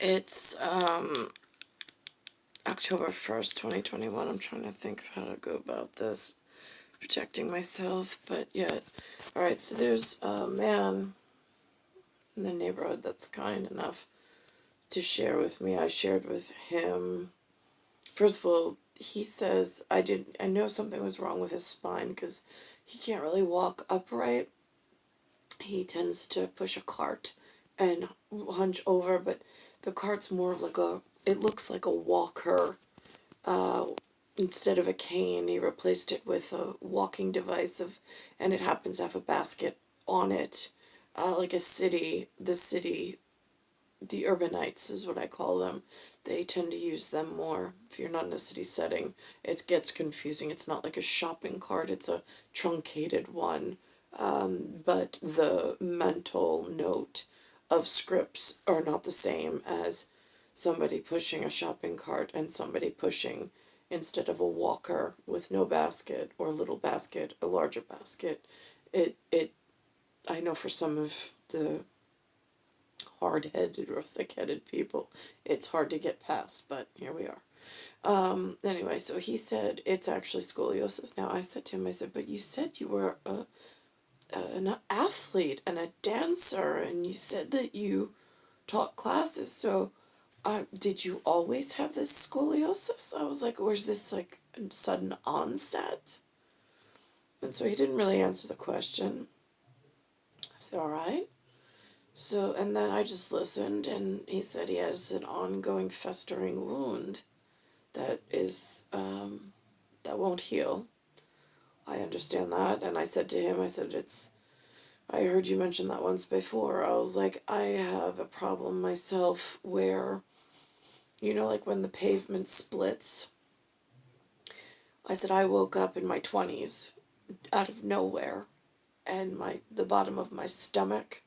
It's October 1st, 2021. I'm trying to think of how to go about this, protecting myself, but yet. Alright, so there's a man in the neighborhood that's kind enough to share with me. I shared with him. First of all, he says I know something was wrong with his spine because he can't really walk upright. He tends to push a cart and hunch over, but the cart's more of like it looks like a walker. Instead of a cane, he replaced it with a walking device and it happens to have a basket on it, like the urbanites is what I call them. They tend to use them more. If you're not in a city setting, it gets confusing. It's not like a shopping cart, it's a truncated one. But the mental note of scripts are not the same as somebody pushing a shopping cart and somebody pushing, instead of a walker with no basket or a little basket, a larger basket. It I know for some of the hard-headed or thick-headed people, it's hard to get past, but here we are. Anyway, so he said it's actually scoliosis. Now, I said to him, I said, but you said you were an athlete and a dancer, and you said that you taught classes, so did you always have this scoliosis? I was like, or is this like a sudden onset? And so he didn't really answer the question. I said, all right. So, and then I just listened, and he said he has an ongoing festering wound that is, that won't heal. I understand that, and I said to him, I said, I heard you mention that once before. I was like, I have a problem myself where, like when the pavement splits. I said, I woke up in my 20s out of nowhere, and the bottom of my stomach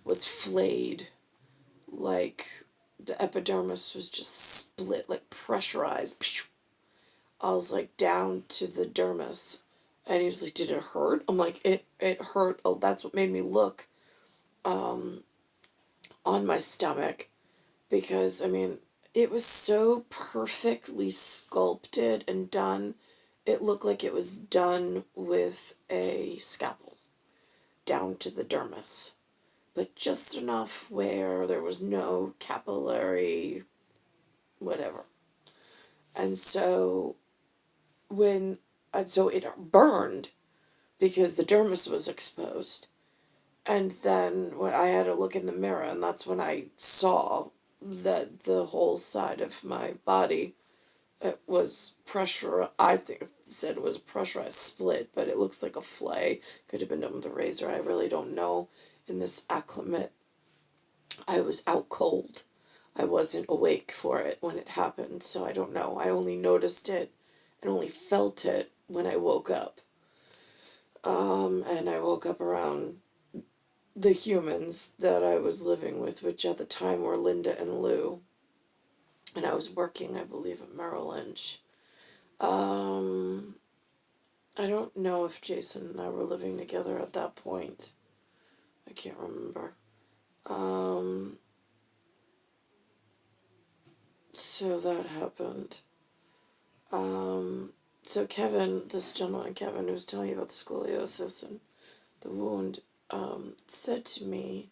was flayed, like the epidermis was just split, like pressurized. I was like down to the dermis, and he was like, did it hurt? I'm like, it hurt. Oh, that's what made me look on my stomach, because I mean, it was so perfectly sculpted and done. It looked like it was done with a scalpel down to the dermis, but just enough where there was no capillary whatever. And so so it burned because the dermis was exposed. And then when I had to look in the mirror, and that's when I saw that the whole side of my body, it was pressure. I think it said it was a pressurized split, but it looks like a flay. Could have been done with a razor. I really don't know. In this acclimate, I was out cold. I wasn't awake for it when it happened, so I don't know. I only noticed it and only felt it when I woke up. And I woke up around the humans that I was living with, which at the time were Linda and Lou. And I was working, I believe, at Merrill Lynch. I don't know if Jason and I were living together at that point. I can't remember. So that happened. So Kevin, this gentleman, Kevin, who was telling you about the scoliosis and the wound, said to me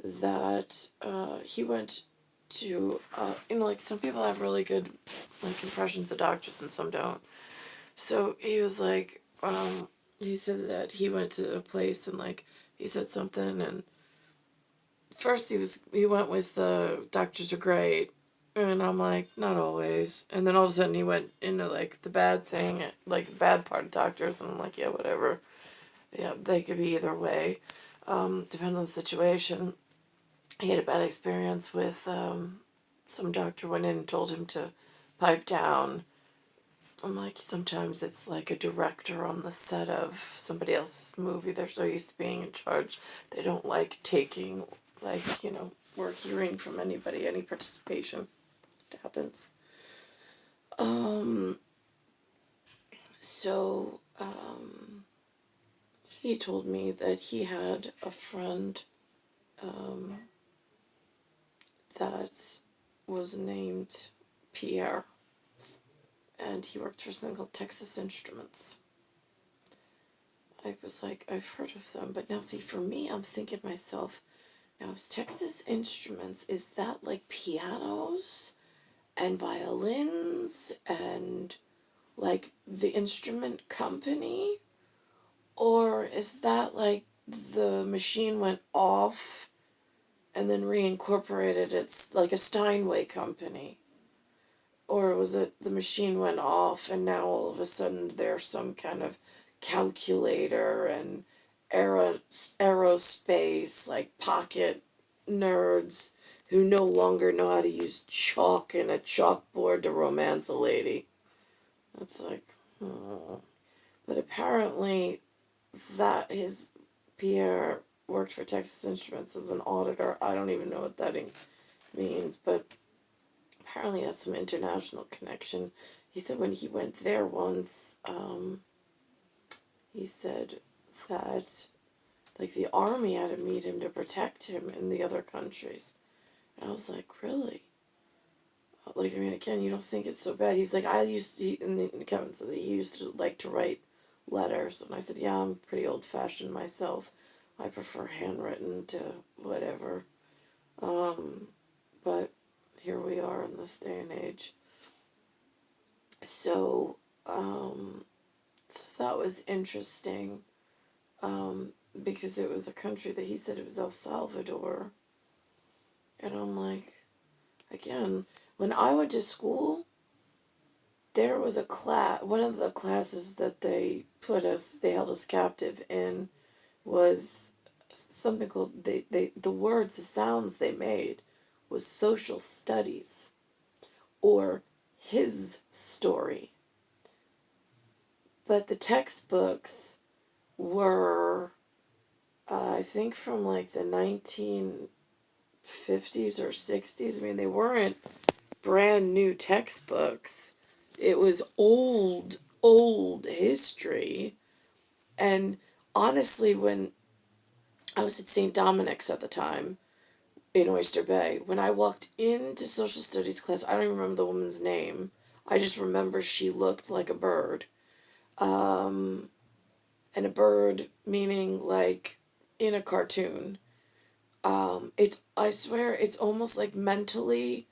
that he went to, like some people have really good like impressions of doctors and some don't. So he was like, he said that he went to a place and like he said something, and first he went with doctors are great, and I'm like, not always. And then all of a sudden he went into like the bad thing, like the bad part of doctors, and I'm like, yeah, whatever. Yeah, they could be either way. Depends on the situation. He had a bad experience with some doctor went in and told him to pipe down. I'm like, sometimes it's like a director on the set of somebody else's movie. They're so used to being in charge, they don't like taking, like, or hearing from anybody, any participation. It happens. So, he told me that he had a friend that was named Pierre, and he worked for something called Texas Instruments. I was like, I've heard of them, but now see, for me, I'm thinking to myself, now is Texas Instruments, is that like pianos and violins and like the instrument company? Or is that like the machine went off and then reincorporated? It's like a Steinway company. Or was it the machine went off and now all of a sudden there's some kind of calculator and aerospace, like pocket nerds who no longer know how to use chalk and a chalkboard to romance a lady? It's like, oh. But apparently that his Pierre worked for Texas Instruments as an auditor. I don't even know what that means, but apparently has some international connection. He said when he went there once, he said that like the army had to meet him to protect him in the other countries. And I was like, really? Like, I mean, again, you don't think it's so bad. He's like, and Kevin said that he used to like to write letters. And I said, yeah, I'm pretty old fashioned myself. I prefer handwritten to whatever. But here we are in this day and age. So, so that was interesting. Because it was a country that he said it was El Salvador. And I'm like, again, when I went to school, there was a class, one of the classes that they held us captive in was something called, the sounds they made was social studies or his story. But the textbooks were, I think from like the 1950s or 60s. I mean, they weren't brand new textbooks. It was old history. And honestly, when I was at St. Dominic's at the time in Oyster Bay, when I walked into social studies class, I don't even remember the woman's name. I just remember she looked like a bird. And a bird meaning like in a cartoon. I swear, it's almost like mentally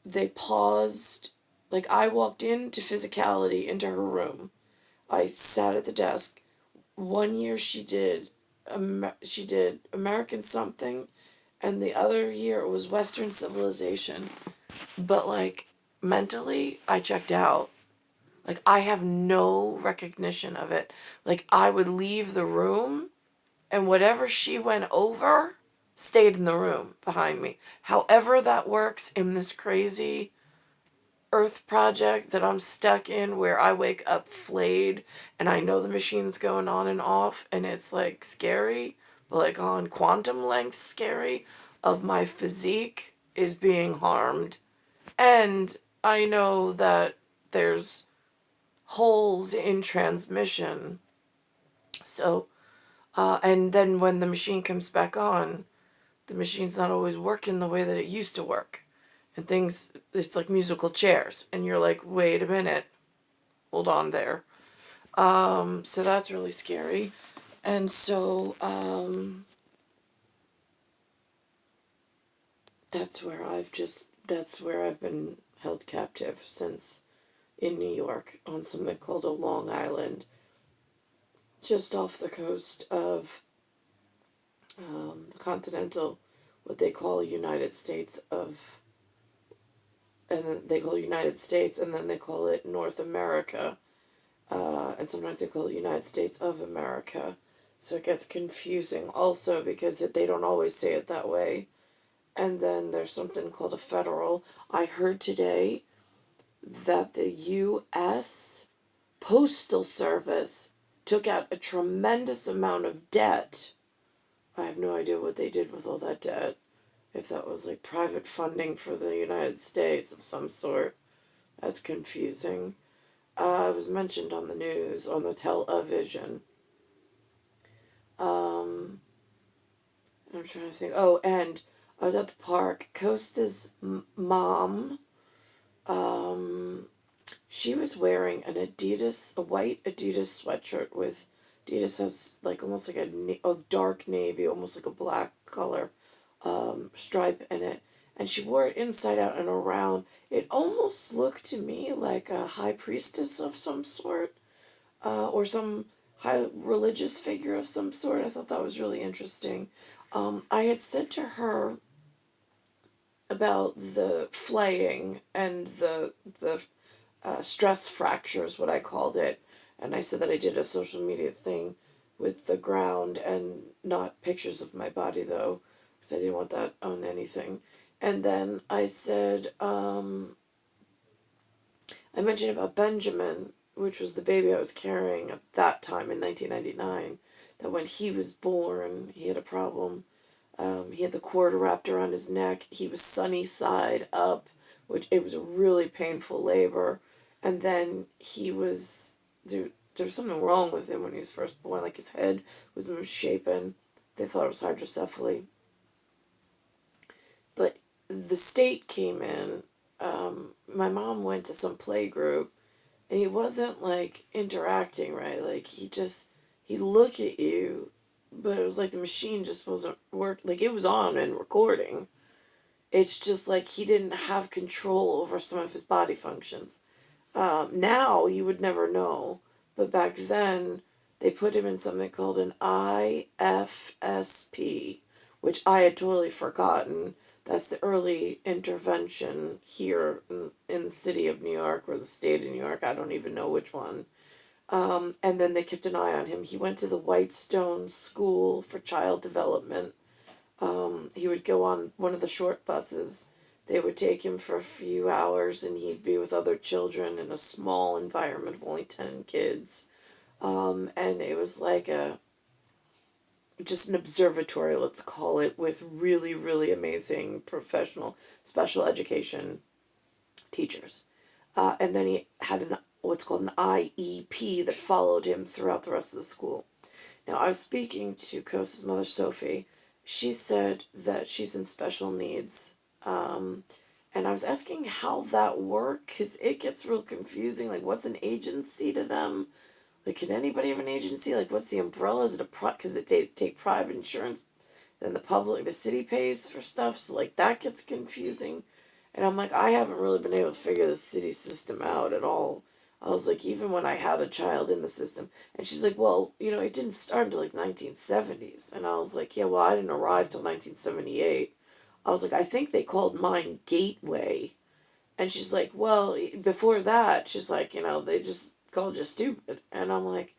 they paused. Like I walked into physicality into her room. I sat at the desk. One year she did American something, and the other year it was Western civilization. But like mentally, I checked out. Like I have no recognition of it. Like I would leave the room, and whatever she went over stayed in the room behind me. However that works in this crazy earth project that I'm stuck in where I wake up flayed and I know the machine's going on and off and it's like scary, but like on quantum length scary of my physique is being harmed. And I know that there's holes in transmission. So, and then when the machine comes back on, the machine's not always working the way that it used to work. And things, it's like musical chairs. And you're like, wait a minute, hold on there. So that's really scary. And so, that's where I've been held captive since in New York on something called a Long Island, just off the coast of the continental, what they call United States of, and then they call United States, and then they call it North America, and sometimes they call it United States of America. So it gets confusing also because they don't always say it that way. And then there's something called a federal. I heard today that the U.S. Postal Service took out a tremendous amount of debt. I have no idea what they did with all that debt. If that was like private funding for the United States of some sort. That's confusing. It was mentioned on the news, on the television. I'm trying to think. Oh, and I was at the park. Costa's mom, she was wearing a white Adidas sweatshirt with, Adidas has like almost like a dark navy, almost like a black color stripe in it. And she wore it inside out and around. It almost looked to me like a high priestess of some sort, or some high religious figure of some sort. I thought that was really interesting. I had said to her about the flaying and the stress fracture is what I called it, and I said that I did a social media thing with the ground and not pictures of my body though, because I didn't want that on anything. And then I said, I mentioned about Benjamin, which was the baby I was carrying at that time in 1999, that when he was born, he had a problem. He had the cord wrapped around his neck. He was sunny side up, which it was a really painful labor. And then there was something wrong with him when he was first born, like his head was misshapen. They thought it was hydrocephaly. But the state came in. My mom went to some play group, and he wasn't like interacting right. Like he'd look at you, but it was like the machine just wasn't work. Like it was on and recording. It's just like he didn't have control over some of his body functions. Now you would never know, but back then they put him in something called an IFSP, which I had totally forgotten. That's the early intervention here in the city of New York or the state of New York. I don't even know which one. And then they kept an eye on him. He went to the Whitestone School for Child Development. He would go on one of the short buses. They would take him for a few hours and he'd be with other children in a small environment of only 10 kids. And it was like just an observatory, let's call it, with really, really amazing professional special education teachers. And then he had what's called an IEP that followed him throughout the rest of the school. Now, I was speaking to Costa's mother, Sophie. She said that she's in special needs. And I was asking how that works, because it gets real confusing. Like, what's an agency to them? Like, can anybody have an agency? Like, what's the umbrella? Is it because they take private insurance? Then the city pays for stuff. So, like, that gets confusing. And I'm like, I haven't really been able to figure the city system out at all. I was like, even when I had a child in the system. And she's like, well, it didn't start until like 1970s. And I was like, yeah, well, I didn't arrive till 1978. I was like, I think they called mine Gateway. And she's like, well, before that, she's like, they just called you stupid. And I'm like,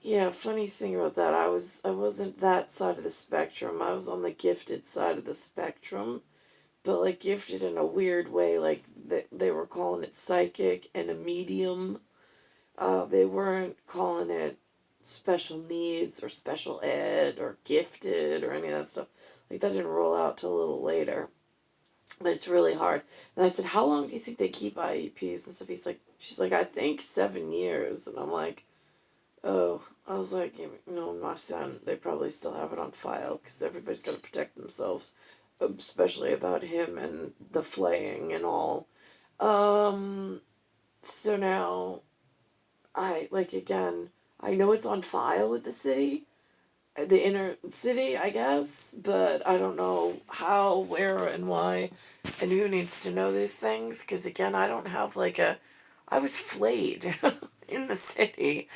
yeah, funny thing about that, I wasn't that side of the spectrum. I was on the gifted side of the spectrum, but like gifted in a weird way. Like they were calling it psychic and a medium. They weren't calling it special needs or special ed or gifted or any of that stuff. Like that didn't roll out till a little later. But it's really hard. And I said, how long do you think they keep IEPs and stuff? She's like, I think 7 years. And I'm like, oh, I was like, no, my son, they probably still have it on file because everybody's got to protect themselves, especially about him and the flaying and all. So now, again, I know it's on file with the city, the inner city, I guess, but I don't know how, where, and why, and who needs to know these things, because again, I don't have I was flayed in the city,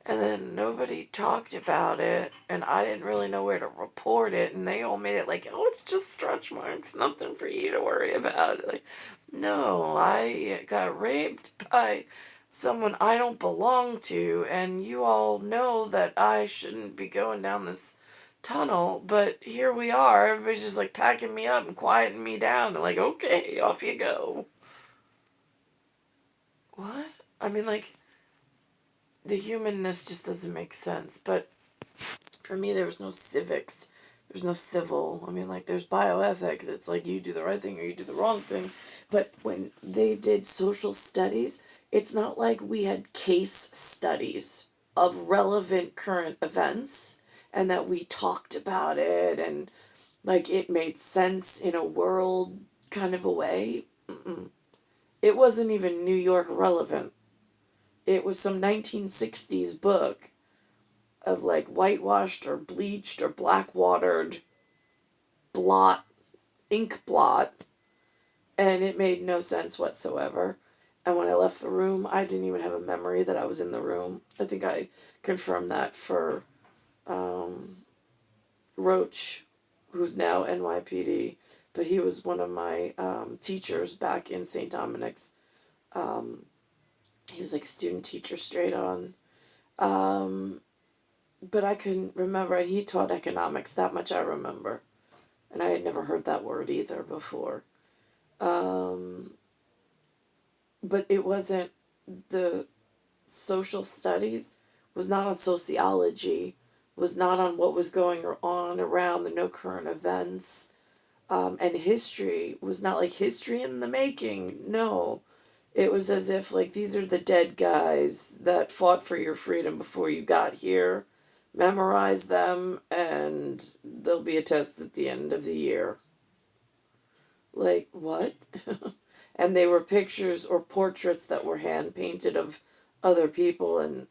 and then nobody talked about it, and I didn't really know where to report it, and they all made it like, oh, it's just stretch marks, nothing for you to worry about. Like, no, I got raped by someone I don't belong to, and you all know that I shouldn't be going down this tunnel, but here we are. Everybody's just like packing me up and quieting me down, and like, okay, off you go. What? I mean, like, the humanness just doesn't make sense, but for me, there was no civics. There's no civil. I mean, like, there's bioethics. It's like you do the right thing or you do the wrong thing. But when they did social studies, it's not like we had case studies of relevant current events and that we talked about it and Like it made sense in a world kind of a way. It wasn't even New York relevant. It was some 1960s book of like whitewashed or bleached or black watered blot, ink blot, and it made no sense whatsoever. And when I left the room, I didn't even have a memory that I was in the room. I think I confirmed that for Roach, who's now NYPD, but he was one of my teachers back in St. Dominic's. He was like a student teacher straight on. But I couldn't remember. He taught economics, that much I remember. And I had never heard that word either before. But it wasn't the social studies, was not on sociology, was not on what was going on around the no current events. And history was not like history in the making. No. It was as if, like, these are the dead guys that fought for your freedom before you got here. Memorize them, and there'll be a test at the end of the year. Like, what? And they were pictures or portraits that were hand painted of other people, and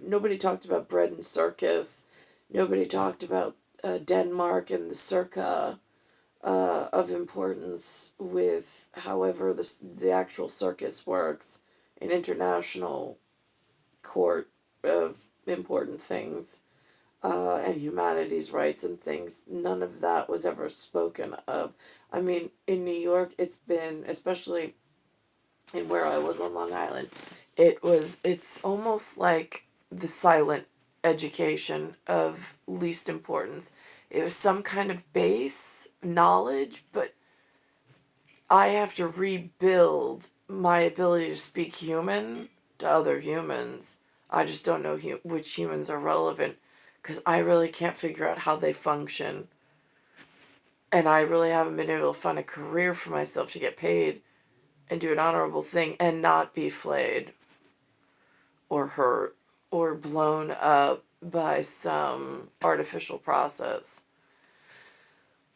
nobody talked about bread and circus. Nobody talked about Denmark and the circa of importance with however the actual circus works, an international court of important things, and humanities rights and things. None of that was ever spoken of. I mean, in New York, it's been, especially in where I was on Long Island, it's almost like the silent education of least importance. It was some kind of base knowledge, but I have to rebuild my ability to speak human to other humans. I just don't know which humans are relevant because I really can't figure out how they function. And I really haven't been able to find a career for myself to get paid and do an honorable thing and not be flayed or hurt or blown up by some artificial process.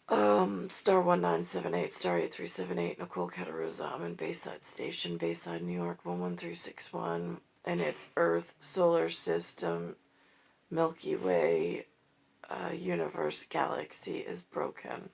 Star 1978, Star 8378, Nicole Cattaruzza. I'm in Bayside Station, Bayside, New York, 11361. And it's Earth, Solar System, Milky Way, universe, galaxy is broken.